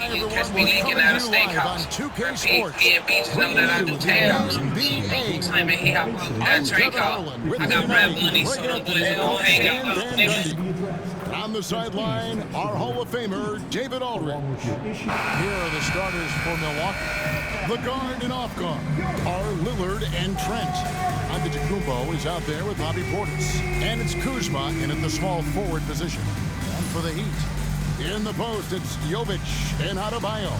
You can catch me leaking out of steakhouse. He beats them that I do tails. Time and he hop up that drink off. I got red money, so them boys don't hang out. Niggas. On the sideline, our Hall of Famer, David Aldridge. Here are the starters for Milwaukee. The guard and off guard are Lillard and Trent. Antetokounmpo is out there with Bobby Portis. And it's Kuzma in at the small forward position. And for the Heat, in the post, it's Jovic and Adebayo.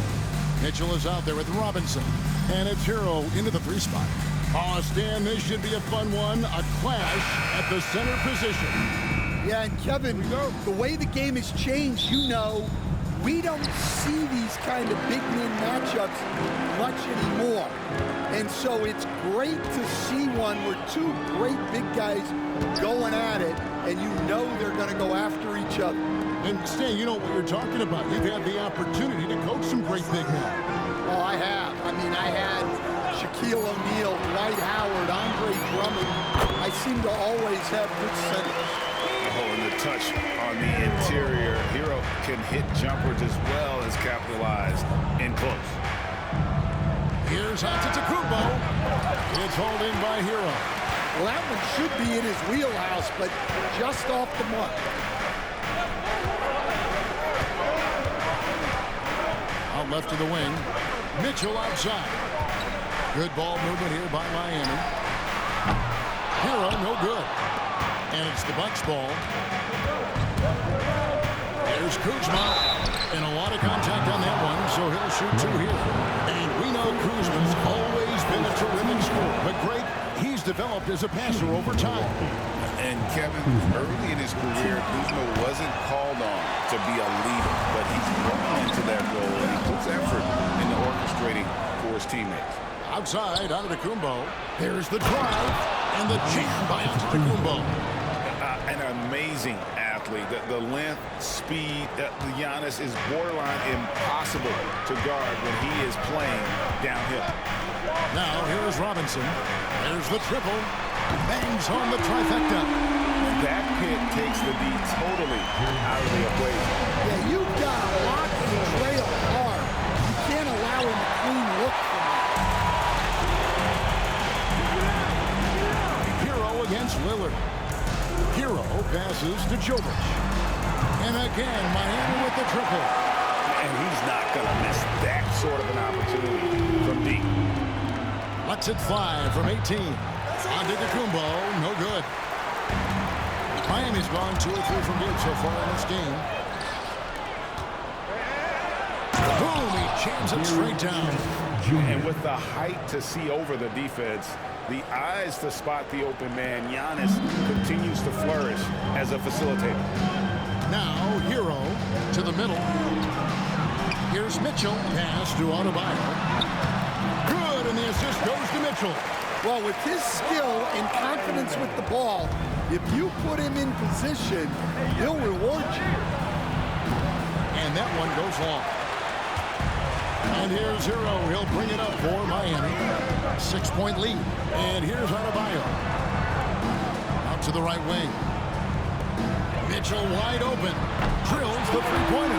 Mitchell is out there with Robinson. And it's Hero into the 3 spot. Oh, Stan, this should be a fun one. A clash at the center position. Yeah, and Kevin, the way the game has changed, we don't see these kind of big men matchups much anymore. And so it's great to see one where 2 great big guys going at it, and they're going to go after each other. And Stan, you know what you're talking about. You've had the opportunity to coach some great big men. Oh, I have. I had Shaquille O'Neal, Dwight Howard, Andre Drummond. I seem to always have good centers. Oh, and the touch on the interior. Hero can hit jumpers as well as capitalize in close. Here's Antetokounmpo. It's hauled in by Hero. Well, that one should be in his wheelhouse, but just off the mark. Out left to the wing. Mitchell outside. Good ball movement here by Miami. Hero, no good. And it's the Bucks ball. There's Kuzma. And a lot of contact on that one, so he'll shoot 2 here. And we know Kuzma's always been a terrific scorer. But great, he's developed as a passer over time. And Kevin, early in his career, Kuzma wasn't called on to be a leader, but he's grown into that role, and he puts effort into orchestrating for his teammates. Outside, Antetokounmpo. There's the drive, and the jam by Antetokounmpo. An amazing athlete. The length, speed, Giannis is borderline impossible to guard when he is playing downhill. Now, here is Robinson. There's the triple. Bangs on the trifecta. That pick takes the D totally out of the equation. Yeah, you've got to lock the trail hard. You can't allow him a clean look from it. Hero against Lillard. Hero passes to Jovic. And again, Miami with the triple. And he's not going to miss that sort of an opportunity from deep. Lets it fly from 18. Antetokounmpo, no good. Miami's gone 2 or 3 from deep so far in this game. Boom, he jams it straight down. And with the height to see over the defense, the eyes to spot the open man, Giannis continues to flourish as a facilitator. Now, Hero to the middle. Here's Mitchell. Pass to Adebayo. Good, and the assist goes to Mitchell. Well, with his skill and confidence with the ball, if you put him in position, he'll reward you. And that one goes long. And here's Hero. He'll bring it up for Miami. 6-point lead. And here's Adebayo. Out to the right wing. Mitchell wide open. Drills the 3-pointer.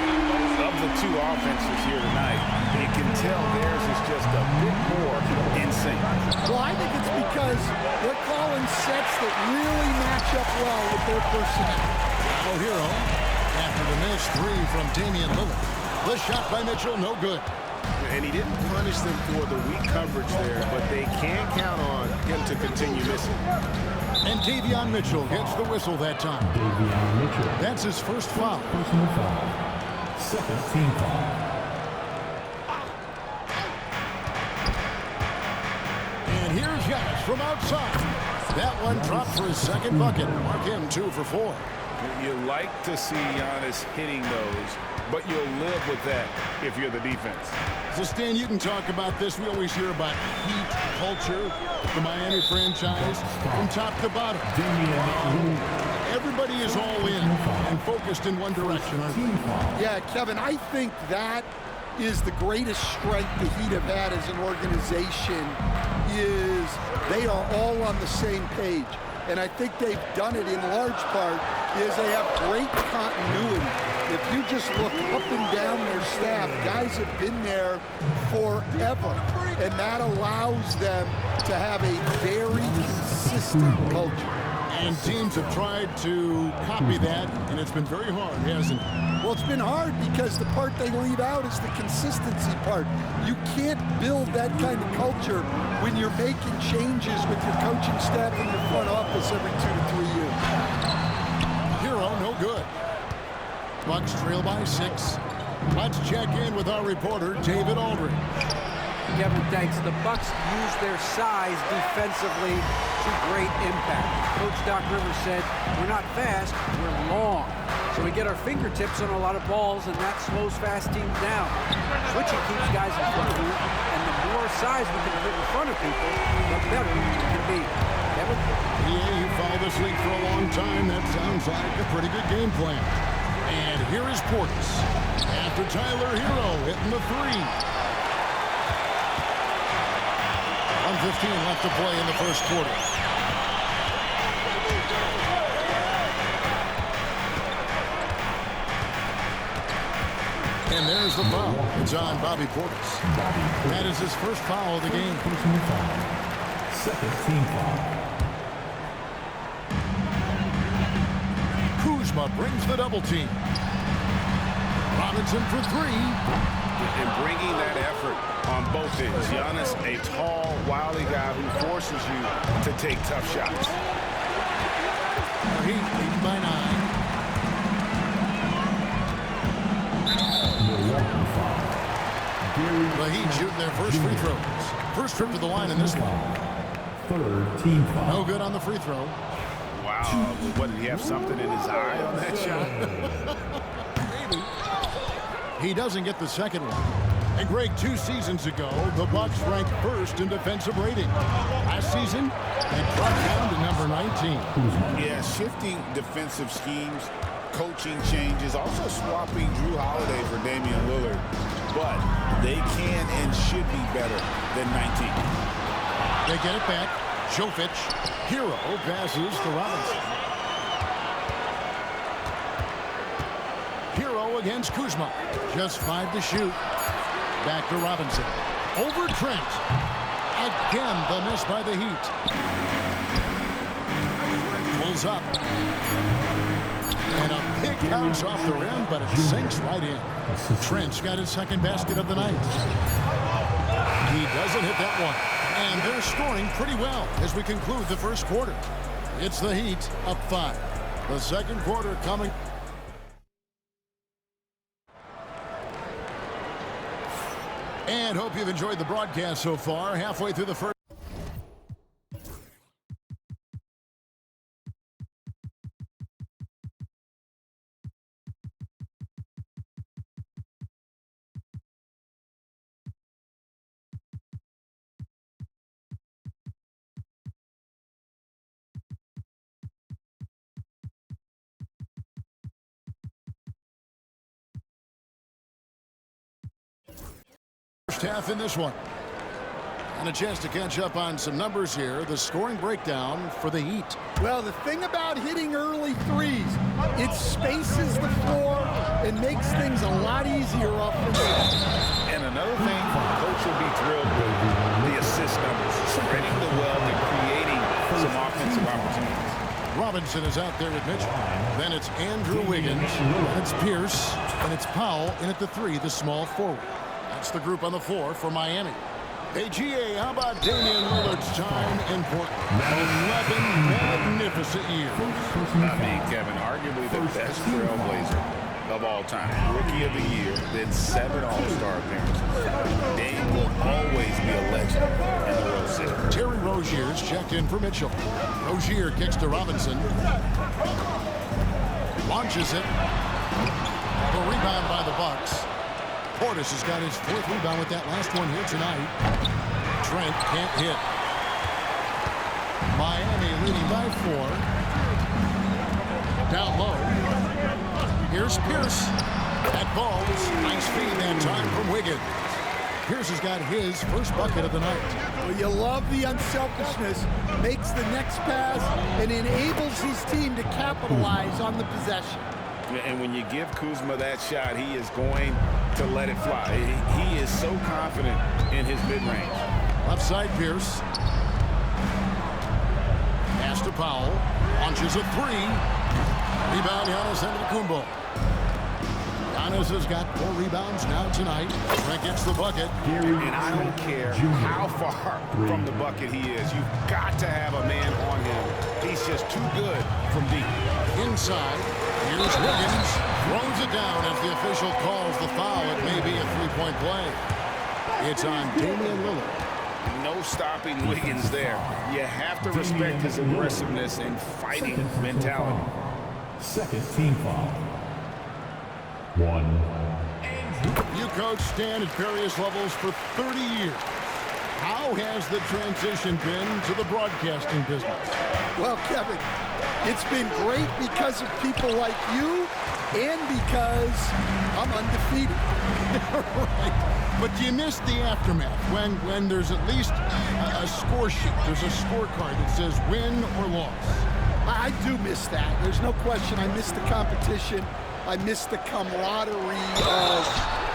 Of the 2 offenses here tonight, you can tell theirs is just a bit more in sync. Well, I think it's because they're calling sets that really match up well with their personnel. Now Hero, after the missed 3 from Damian Lillard. The shot by Mitchell, no good. And he didn't punish them for the weak coverage there, but they can count on him to continue missing. And Davion Mitchell gets the whistle that time. Davion Mitchell. That's his first foul. Personal foul. Second team foul. And here's Giannis from outside. That one dropped for his second bucket. Mark him 2 for 4. You like to see Giannis hitting those, but you'll live with that if you're the defense. So, Stan, you can talk about this. We always hear about Heat culture, the Miami franchise, from top to bottom. Everybody is all in and focused in one direction. Yeah, Kevin, I think that is the greatest strength the Heat have had as an organization, is they are all on the same page. And I think they've done it in large part is they have great continuity. if you just look up and down their staff, guys have been there forever, and that allows them to have a very consistent culture. And teams have tried to copy that, and it's been very hard, hasn't it? Well, it's been hard because the part they leave out is the consistency part. You can't build that kind of culture when you're making changes with your coaching staff and your front office every 2 to 3 years. Hero, no good. Bucks trail by 6. Let's check in with our reporter, David Aldridge. Kevin, thanks. The Bucks use their size defensively to great impact. Coach Doc Rivers said, we're not fast, we're long. So we get our fingertips on a lot of balls, and that slows fast teams down. Switching keeps guys in front of you, and the more size we can put in front of people, the better we can be. Kevin? Yeah, you followed this league for a long time. That sounds like a pretty good game plan. And here is Portis. After Tyler Hero hitting the 3. 1:15 left to play in the first quarter. And there's the foul. It's on Bobby Portis. That is his first foul of the game. Second team foul. Kuzma brings the double team. Robinson for 3. And bringing that effort on both ends. Giannis, a tall, wily guy who forces you to take tough shots. The Heat lead by 9. The Heat shoot their first free throws. First trip to the line in this one. Third team foul. No good on the free throw. Wow, what, did he have something in his eye on that shot? Maybe. He doesn't get the second one. And Greg, 2 seasons ago, the Bucks ranked first in defensive rating. Last season, they dropped down to number 19. Yeah, shifting defensive schemes, coaching changes, also swapping Drew Holiday for Damian Lillard. But they can and should be better than 19. They get it back. Jovic. Hero passes to Robinson. Hero against Kuzma. Just 5 to shoot. Back to Robinson. Over Trent. Again, the miss by the Heat. Pulls up. And a big bounce off the rim, but it sinks right in. Trent's got his second basket of the night. He doesn't hit that one. And they're scoring pretty well as we conclude the first quarter. It's the Heat up 5. The second quarter coming. And hope you've enjoyed the broadcast so far. Halfway through the first. Half in this one. And a chance to catch up on some numbers here. The scoring breakdown for the Heat. Well, the thing about hitting early threes, it spaces the floor and makes things a lot easier offensively. And another thing, coach will be thrilled with the assist numbers, spreading the wealth and creating some offensive opportunities. Robinson is out there with Mitchell. Then it's Andrew Wiggins. And it's Pierce. And it's Powell in at the 3, the small forward. That's the group on the floor for Miami. Hey, GA, how about Damian Lillard's time in Portland? 11 magnificent years. I mean, Kevin, arguably the best trailblazer of all time. Rookie of the year, then 7 All-Star appearances. Dame will always be a legend in the World Series. Terry Rozier's checked in for Mitchell. Rozier kicks to Robinson. Launches it. The rebound by the Bucks. Portis has got his 4th rebound with that last one here tonight. Trent can't hit. Miami leading by 4. Down low. Here's Pierce. That falls. Nice feed that time from Wiggins. Pierce has got his first bucket of the night. Well, you love the unselfishness. Makes the next pass and enables his team to capitalize on the possession. And when you give Kuzma that shot, he is going to let it fly. He is so confident in his mid-range. Left side, Pierce. Pass to Powell. Launches a three. Rebound, Giannis Antetokounmpo. Giannis has got 4 rebounds now tonight. Trent gets the bucket. And I don't care how far from the bucket he is. You've got to have a man on him. He's just too good from deep. Inside, here's Wiggins. Throws it down as the official calls the foul. It may be a three-point play. It's on Damian Lillard. No stopping Wiggins there. You have to respect his aggressiveness and fighting mentality. Second team foul. 1. You coached Stan at various levels for 30 years. How has the transition been to the broadcasting business? Well, Kevin, it's been great because of people like you and because I'm undefeated. Right. But do you miss the aftermath when there's at least a score sheet? There's a scorecard that says win or loss. I do miss that. There's no question. I miss the competition. I miss the camaraderie of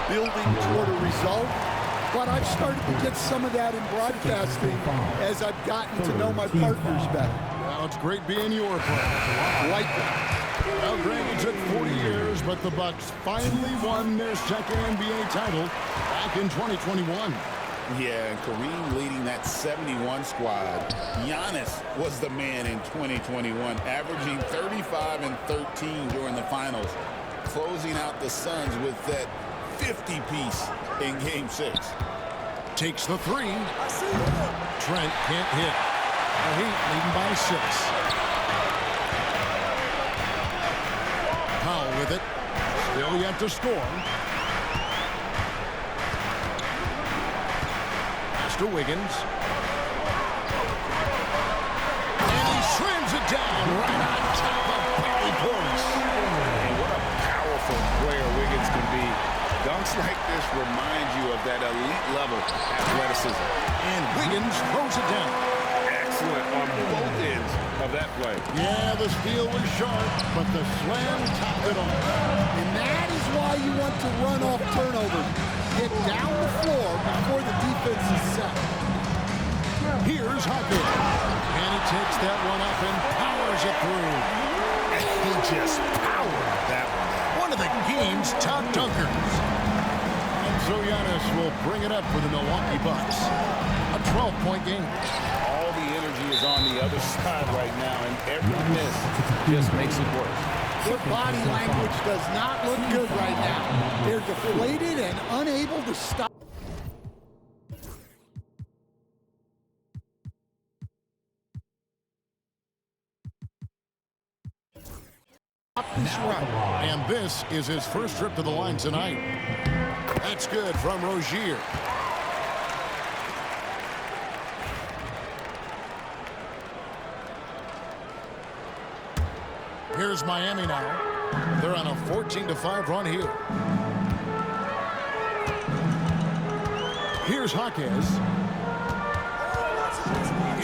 building toward a result. But I've started to get some of that in broadcasting as I've gotten to know my partners better. Well, it's great being your friend. Like that. Well, Greg, it took 40 years, but the Bucks finally won their second NBA title back in 2021. Yeah, and Kareem leading that 71 squad. Giannis was the man in 2021, averaging 35 and 13 during the finals, closing out the Suns with that 50-piece in Game 6. Takes the three. Trent can't hit. The Heat leading by 6. Powell with it. Still yet to score. Pass to Wiggins. And he slams it down right on top of Bobby Portis. And what a powerful player Wiggins can be. Dunks like this remind you of that elite level athleticism. And Wiggins throws it down. Excellent on both ends of that play. Yeah, the steal was sharp, but the slam topped it off. And that is why you want to run off turnovers. Get down the floor before the defense is set. Here's Hawkins. And he takes that one up and powers it through. And he just powered that one. One of the game's top dunkers. And so Giannis will bring it up for the Milwaukee Bucks. A 12-point game. All the energy is on the other side right now, and every miss just makes it worse. Their body language does not look good right now. They're deflated and unable to stop this run. And this is his first trip to the line tonight. That's good from Rozier. Here's Miami now. They're on a 14-5 run here. Here's Hawkins.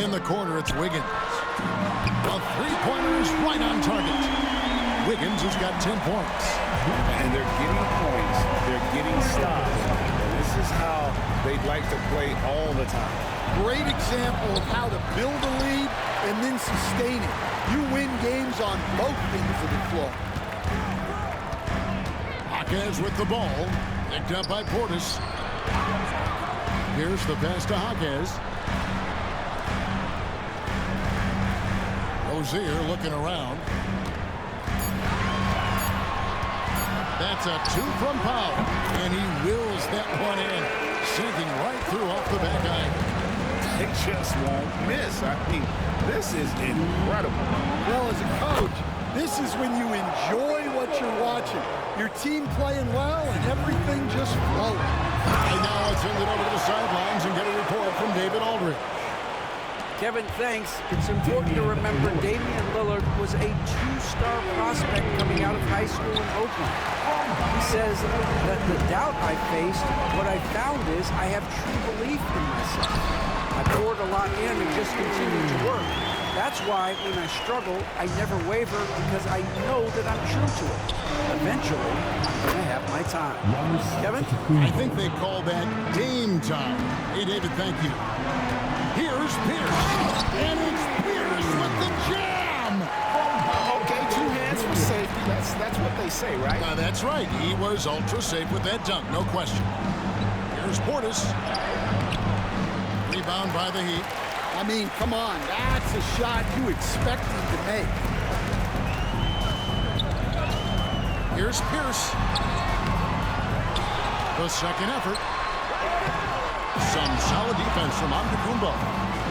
In the corner, it's Wiggins. A three-pointer is right on target. Wiggins has got 10 points. And they're getting points. They're getting stops. This is how they'd like to play all the time. Great example of how to build a lead and then sustain it. You win games on both ends of the floor. Hawkins with the ball. Picked up by Portis. Here's the pass to Hawkins. Rozier looking around. That's a 2 from Powell. And he wills that one in. Sinking right through off the back iron. They just won't miss. I mean, this is incredible. Well, as a coach, this is when you enjoy what you're watching. Your team playing well and everything just flowing. And now let's send it over to the sidelines and get a report from David Aldridge. Kevin, thanks. It's important to remember Damian Lillard was a 2-star prospect coming out of high school in Oakland. He says that the doubt I faced, what I found is I have true belief in myself. I poured a lot in and just continued to work. That's why when I struggle, I never waver because I know that I'm true to it. Eventually, I'm going to have my time. Kevin? I think they call that game time. Hey, David, thank you. Here's Pierce. And it's Pierce with the jam. Okay, 2 hands for safety. That's what they say, right? That's right. He was ultra safe with that dunk, no question. Here's Portis. Rebound by the Heat. I mean, come on. That's a shot you expect him to make. Here's Pierce. The second effort. Some solid defense from Antetokounmpo.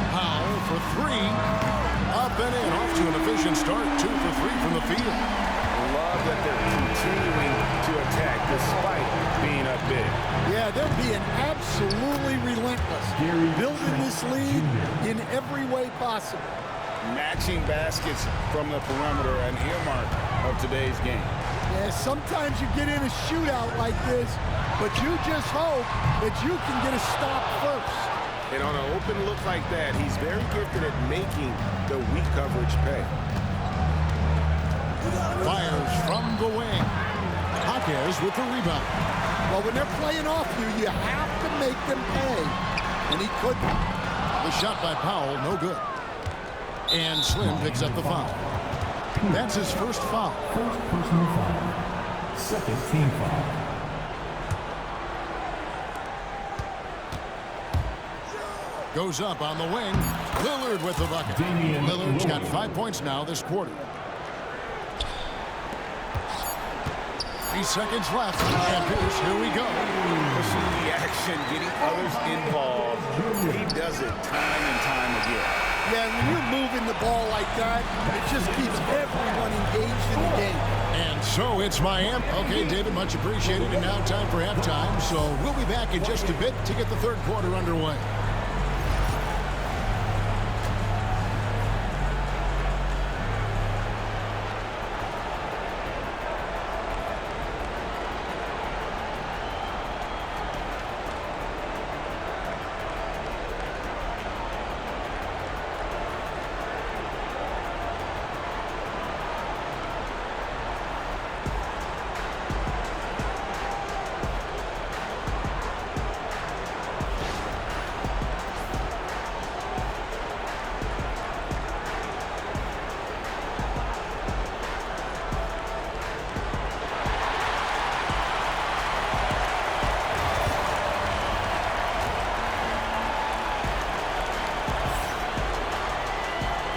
Powell for 3. Up and in. Off to an efficient start. 2 for 3 from the field. Love that they're continuing to attack despite being up big. Yeah, they're being absolutely relentless. Building this lead in every way possible. Matching baskets from the perimeter, an earmark of today's game. Yeah, sometimes you get in a shootout like this, but you just hope that you can get a stop first. And on an open look like that, he's very gifted at making the weak coverage pay. Fires from the wing. Jaquez with the rebound. Well, when they're playing off you, you have to make them pay. And he couldn't. The shot by Powell, no good. And Slim picks up the foul. That's his first foul. First personal foul. Second team foul. Goes up on the wing. Lillard with the bucket. Damian Lillard's got Lillard. 5 points now this quarter. 3 seconds left. And Pierce, here we go. Pushing the action, getting others involved. He does it time and time again. Yeah, when you're moving the ball like that, it just keeps everyone engaged in the game. And so it's Miami. Okay, David, much appreciated. And now time for halftime. So we'll be back in just a bit to get the third quarter underway.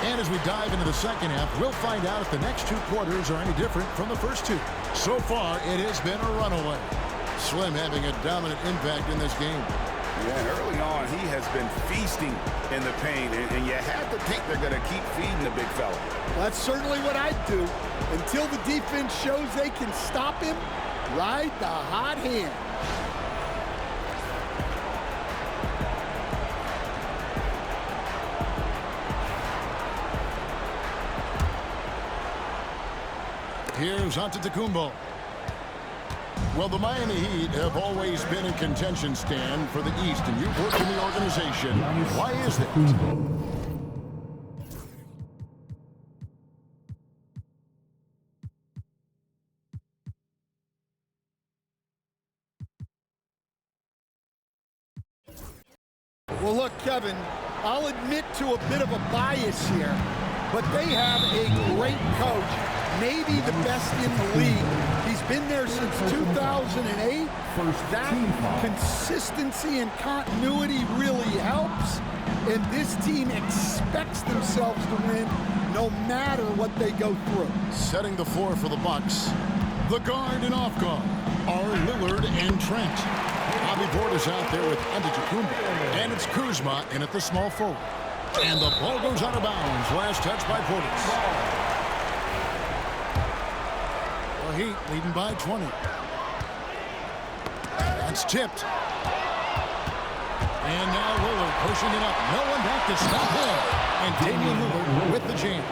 And as we dive into the second half, we'll find out if the next 2 quarters are any different from the first 2. So far, it has been a runaway. Slim having a dominant impact in this game. Yeah, and early on, he has been feasting in the paint, and you have to think they're going to keep feeding the big fella. That's certainly what I'd do. Until the defense shows they can stop him, ride the hot hand. Here's Antetokounmpo. Well, the Miami Heat have always been in contention, Stan, for the East, and you've worked in the organization. Why is that? Well, look, Kevin, I'll admit to a bit of a bias here, but they have a great coach. Maybe the best in the league. He's been there since 2008. That consistency and continuity really helps. And this team expects themselves to win no matter what they go through. Setting the floor for the Bucks. The guard and off guard are Lillard and Trent. Bobby Portis out there with Antetokounmpo. And it's Kuzma in at the small forward. And the ball goes out of bounds. Last touch by Portis. The Heat leading by 20. That's tipped. And now Lillard pushing it up. No one back to stop him. And Damian Lillard with the jam.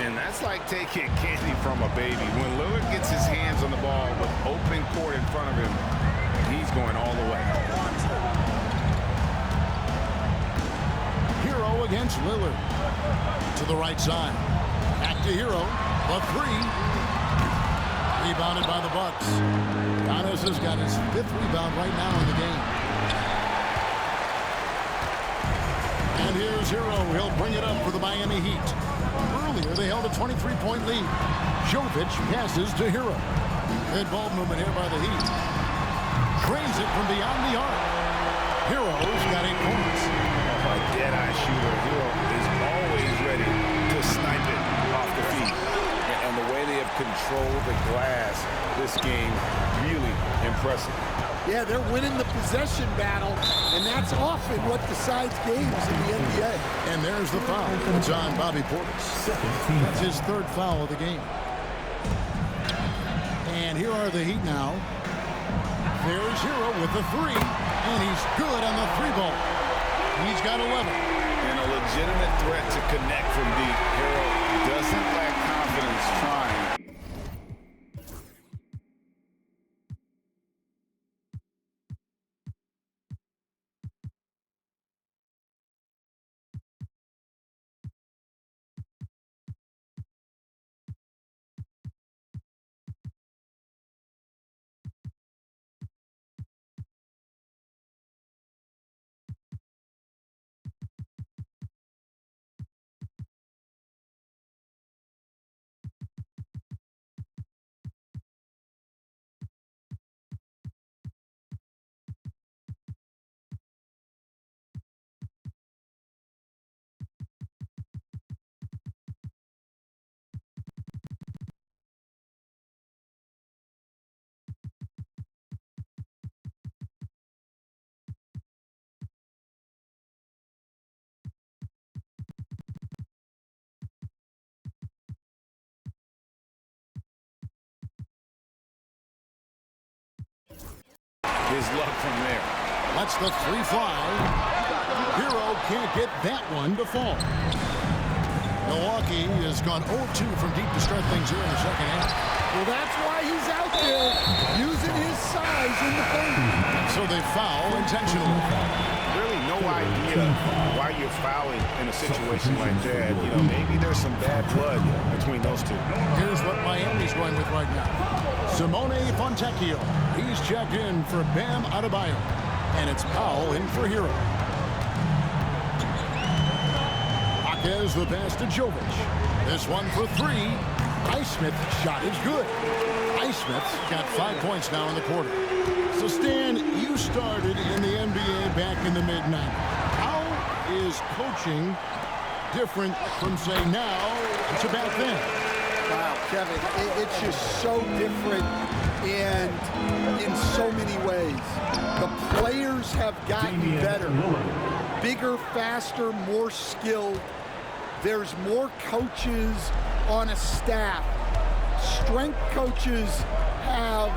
And that's like taking candy from a baby. When Lillard gets his hands on the ball with open court in front of him, he's going all the way. Hero against Lillard. To to the right side. Back to Hero. The three. Rebounded by the Bucks. Giannis has got his 5th rebound right now in the game. And here's Hero. He'll bring it up for the Miami Heat. Earlier, they held a 23-point lead. Jovic passes to Hero. Good ball movement here by the Heat. Drains it from beyond the arc. Hero's got 8 points. A dead-eye shooter. Hero is always ready to snipe it off the feet. And the way they have controlled the glass this game, really impressive. Yeah, they're winning the possession battle, and that's often what decides games in the NBA. And there's the foul. It's on Bobby Portis. That's his 3rd foul of the game. And here are the Heat now. There's Hero with the 3, and he's good on the 3-ball. He's got 11. And a legitimate threat to connect from deep. Hero doesn't lack confidence trying. His luck from there. Lets the 3 fly. Hero can't get that one to fall. Milwaukee has gone 0-2 from deep to start things here in the second half. Well, that's why he's out there using his size in the paint. So they foul intentionally. Really no idea why you're fouling in a situation like that. You know, maybe there's some bad blood between those two. Here's what Miami's going with right now. Simone Fontecchio. He's checked in for Bam Adebayo. And it's Powell in for Hero. Jaquez the pass to Jovic. This one for 3. Highsmith's shot is good. Highsmith's got 5 points now in the quarter. So Stan, you started in the NBA back in the mid-90s. How is coaching different from, say, now to back then? Wow, Kevin, it's just so different and in so many ways. The players have gotten better. Bigger, faster, more skilled. There's more coaches on a staff. Strength coaches have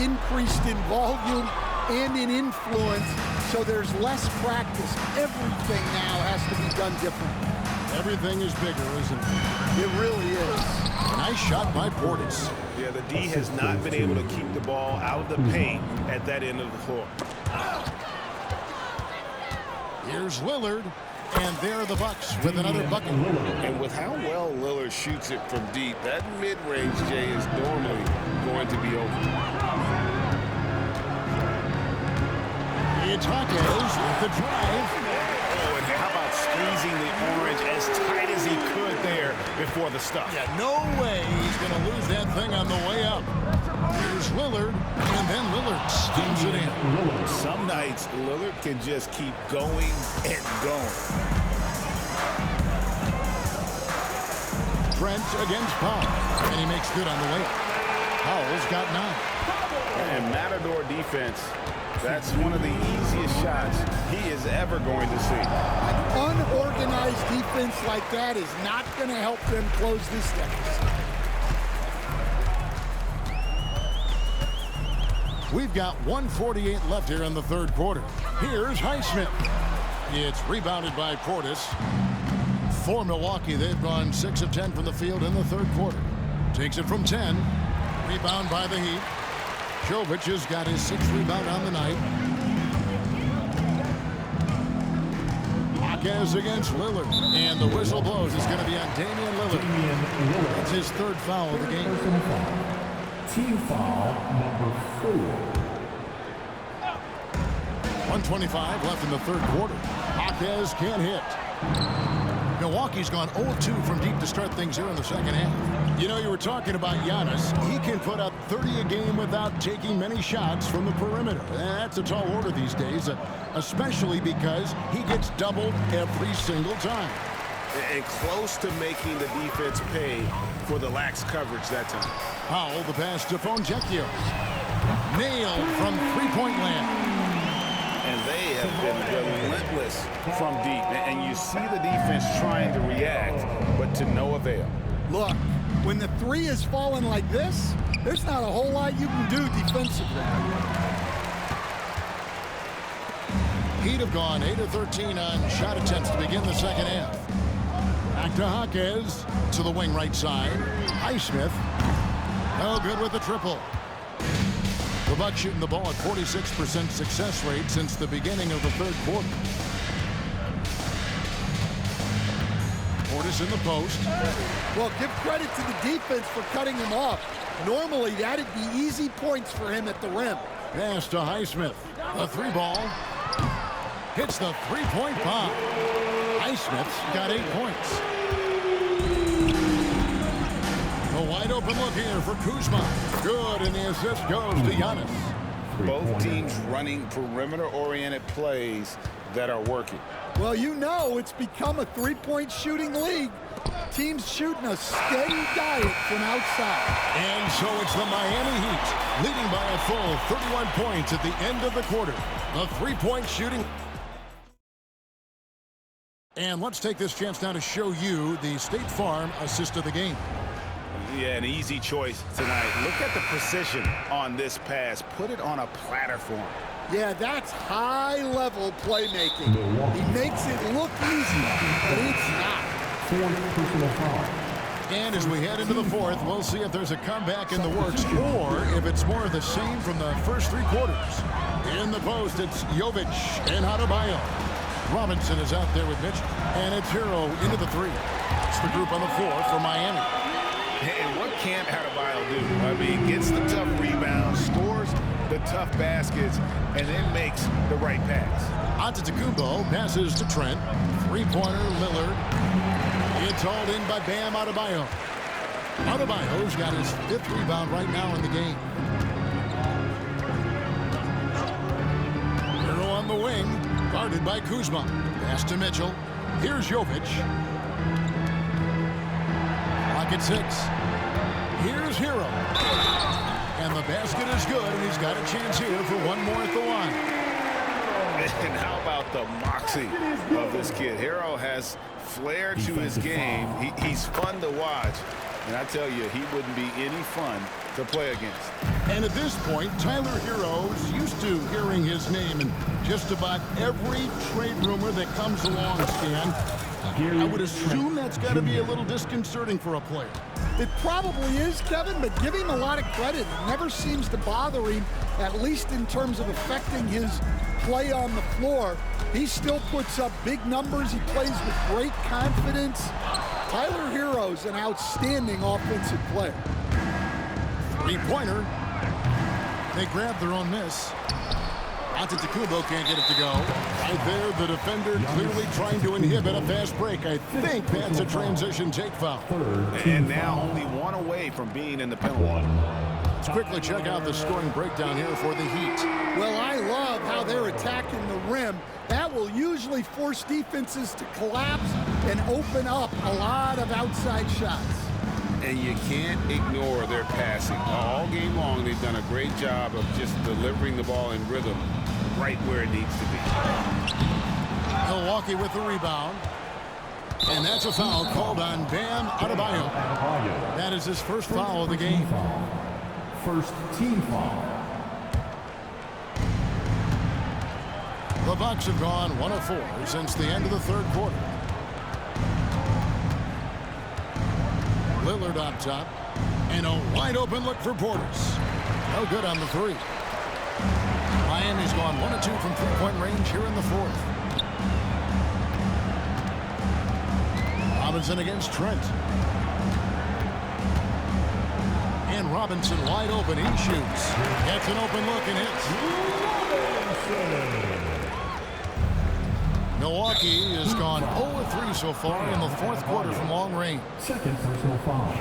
increased in volume and in influence, so there's less practice. Everything now has to be done differently. Everything is bigger, isn't it? It really is. Nice shot by Portis. Yeah, the D has not been able to keep the ball out of the paint at that end of the floor. Here's Lillard, and there are the Bucks with another bucket. And with how well Lillard shoots it from deep, that mid-range, Jay, is normally going to be open. It's Jaquez with the drive. Oh, and how about squeezing the orange as tight as he could there before the stuff? Yeah, no way he's going to lose that thing on the way up. Here's Lillard, and then Lillard steams it in. Some nights, Lillard can just keep going and going. Trent against Powell, and he makes good on the way up. Powell's got 9. And Matador defense, that's one of the easiest shots he is ever going to see. An unorganized defense like that is not going to help them close this deficit. We've got 1:48 left here in the third quarter. Here's Highsmith. It's rebounded by Portis. For Milwaukee, they've gone 6 of 10 from the field in the third quarter. Takes it from 10. Rebound by the Heat. Jovic has got his 6th rebound on the night. Hawkins against Lillard. And the whistle blows. It's going to be on Damian Lillard. That's his third foul of the game. Team foul number 4. 1:25 left in the third quarter. Hawkins can't hit. Milwaukee's gone 0-2 from deep to start things here in the second half. You know, you were talking about Giannis. He can put up 30 a game without taking many shots from the perimeter. That's a tall order these days, especially because he gets doubled every single time. And close to making the defense pay for the lax coverage that time. Powell, the pass to Fontecchio. Nailed from three-point land. And they have been relentless from deep. And you see the defense trying to react, but to no avail. Look, when the three is falling like this, there's not a whole lot you can do defensively. Heat have gone 8 of 13 on shot attempts to begin the second half. Back to Hawkins to the wing right side. Highsmith. No good with the triple. The Bucks shooting the ball at 46% success rate since the beginning of the third quarter. Portis in the post. Well, give credit to the defense for cutting him off. Normally, that'd be easy points for him at the rim. Pass to Highsmith. The three ball. Hits the three-point bomb. Highsmith's got 8 points. A wide open look here for Kuzma. Good, and the assist goes to Giannis. Both teams running perimeter-oriented plays that are working. Well, you know it's become a three-point shooting league. Teams shooting a steady diet from outside. And so it's the Miami Heat leading by a full 31 points at the end of the quarter. The three-point shooting. And let's take this chance now to show you the State Farm assist of the game. Yeah, an easy choice tonight. Look at the precision on this pass. Put it on a platter for him. Yeah, that's high-level playmaking. He makes it look easy, but it's not. Fourth personal foul. And as we head into the fourth, we'll see if there's a comeback in the works or if it's more of the same from the first three quarters. In the post, it's Jovic and Adebayo. Robinson is out there with Mitch, and it's Hero into the three. It's the group on the floor for Miami. And what can't Adebayo do? I mean, gets the tough rebounds, scores the tough baskets, and then makes the right pass. Antetokounmpo passes to Trent. Three-pointer, Lillard. It's hauled in by Bam Adebayo. Adebayo's got his 5th rebound right now in the game. Hero on the wing, guarded by Kuzma. Pass to Mitchell. Here's Jovic. Clock at 6. Here's Hero. And the basket is good, and he's got a chance here for one more at the line. And how about the moxie of this kid? Hero has flair to his game. He's fun to watch. And I tell you, he wouldn't be any fun to play against. And at this point, Tyler Hero's used to hearing his name in just about every trade rumor that comes along, Stan. I would assume that's got to be a little disconcerting for a player. It probably is, Kevin, but give him a lot of credit. It never seems to bother him, at least in terms of affecting his play on the floor. He still puts up big numbers. He plays with great confidence. Tyler Hero's an outstanding offensive player. Three-pointer. They grab their own miss. Antetokounmpo can't get it to go. Right there, the defender clearly trying to inhibit a fast break. I think that's a transition take foul. And now only one away from being in the penalty. Let's quickly check out the scoring breakdown here for the Heat. Well, I love how they're attacking the rim. That will usually force defenses to collapse and open up a lot of outside shots. And you can't ignore their passing. All game long, they've done a great job of just delivering the ball in rhythm right where it needs to be. Milwaukee with the rebound. And that's a foul called on Bam Adebayo. That is his first foul of the game. First team foul. The Bucks have gone 1 of 4 since the end of the third quarter. Lillard on top. And a wide open look for Portis. No good on the three. Miami's gone 1 of 2 from three-point range here in the fourth. Robinson against Trent. And Robinson wide open. He shoots. Gets an open look and hits. Milwaukee has gone 0-3 so far in the fourth quarter from long range. Second personal foul.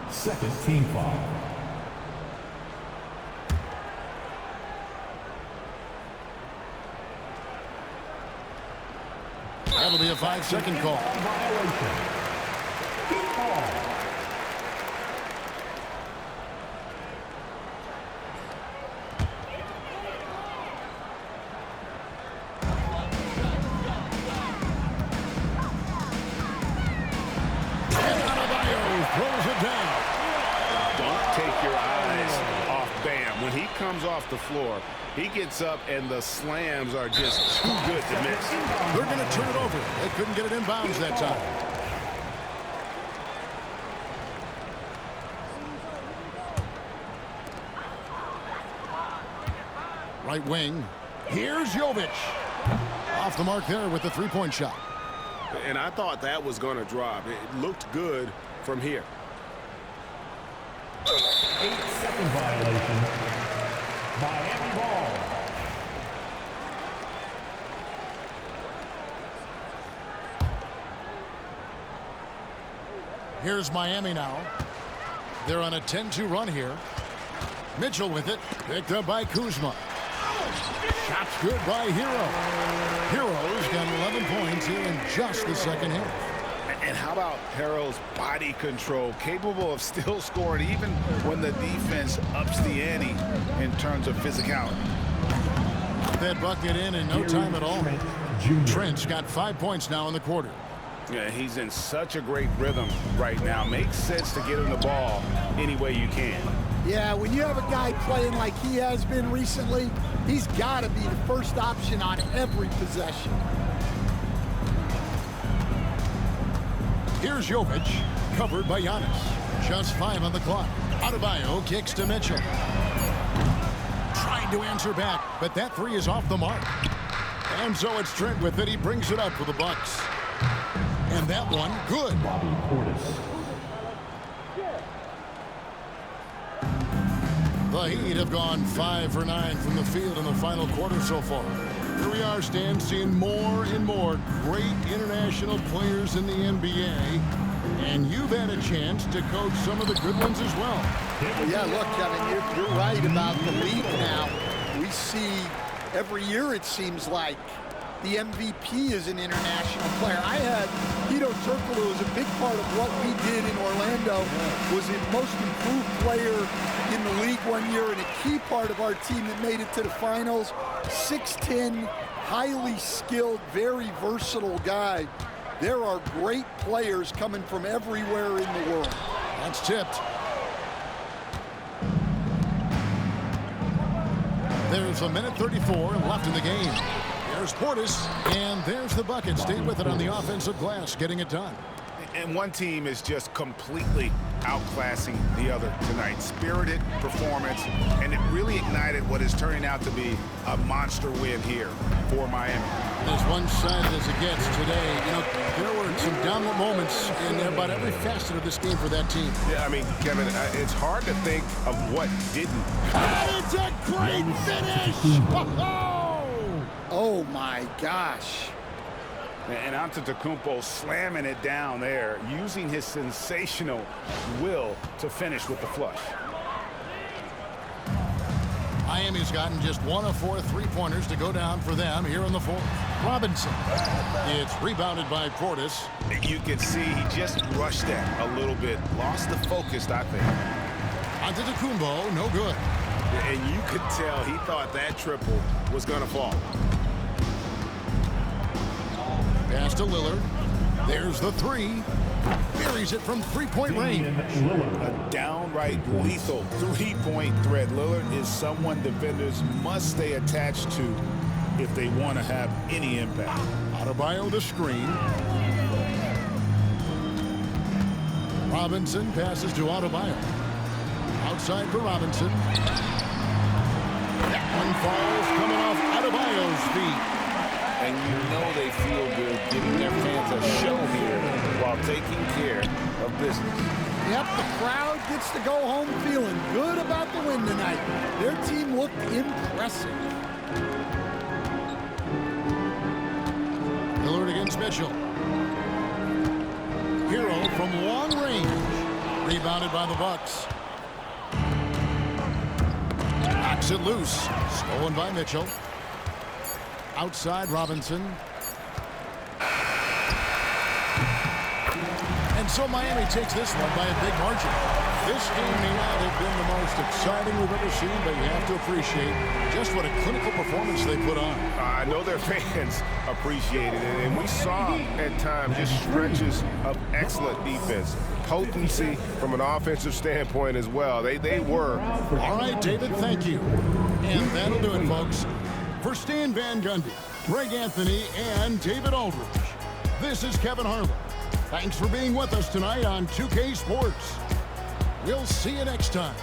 Second team foul. That'll be a 5-second call. Violation. Team foul. When he comes off the floor, he gets up and the slams are just too good to miss. They're going to turn it over. They couldn't get it in bounds that time. Right wing. Here's Jovic. Off the mark there with the three-point shot. And I thought that was going to drop. It looked good from here. 8-second violation. Miami ball. Here's Miami now. They're on a 10-2 run here. Mitchell with it. Picked up by Kuzma. Shot's good by Hero. Hero's got 11 points here in just the second half. And how about Harrell's body control, capable of still scoring even when the defense ups the ante in terms of physicality. That bucket in no time at all. Trent's got 5 points now in the quarter. Yeah, he's in such a great rhythm right now. Makes sense to get him the ball any way you can. Yeah, when you have a guy playing like he has been recently, he's got to be the first option on every possession. Here's Jovic, covered by Giannis. Just 5 on the clock. Adebayo kicks to Mitchell. Trying to answer back, but that three is off the mark. And so it's Trent with it. He brings it up for the Bucks. And that one, good. Bobby Portis. The Heat have gone 5 for 9 from the field in the final quarter so far. Here we are, Stan, seeing more and more great international players in the NBA. And you've had a chance to coach some of the good ones as well. Yeah, look, Kevin, you're right about the league now. We see every year, it seems like, the MVP is an international player. I had Hedo Turkoglu, who was a big part of what we did in Orlando, was the most improved player in the league one year and a key part of our team that made it to the finals. 6'10", highly skilled, very versatile guy. There are great players coming from everywhere in the world. That's tipped. There's 1:34 left in the game. There's Portis, and there's the bucket. Stay with it on the offensive glass, getting it done. And one team is just completely outclassing the other tonight. Spirited performance, and it really ignited what is turning out to be a monster win here for Miami. As one-sided as it gets today, you know, there were some dominant moments in about every facet of this game for that team. Yeah, I mean, Kevin, it's hard to think of what didn't. It's a great finish! Oh, my gosh. And Antetokounmpo slamming it down there, using his sensational will to finish with the flush. Miami's gotten just 1 of 4 three-pointers to go down for them here in the fourth. Robinson. It's rebounded by Portis. You can see he just rushed that a little bit. Lost the focus, I think. Antetokounmpo, no good. And you could tell he thought that triple was going to fall. Pass to Lillard. There's the three. Buries it from three-point range. A downright lethal three-point threat. Lillard is someone defenders must stay attached to if they want to have any impact. Adebayo the screen. Robinson passes to Adebayo. Outside for Robinson. That one falls coming off Adebayo's feet. And you know they feel good giving their fans a show here while taking care of business. Yep, the crowd gets to go home feeling good about the win tonight. Their team looked impressive. Lillard against Mitchell. Hero from long range. Rebounded by the Bucks. Knocks it loose. Stolen by Mitchell. Outside Robinson. And so Miami takes this one by a big margin. This game may not have been the most exciting we've ever seen, but you have to appreciate just what a clinical performance they put on. I know their fans appreciated it, and we saw at times just stretches of excellent defense. Potency from an offensive standpoint as well. They were. All right, David, thank you. And that'll do it, folks. For Stan Van Gundy, Greg Anthony, and David Aldridge, this is Kevin Harlan. Thanks for being with us tonight on 2K Sports. We'll see you next time.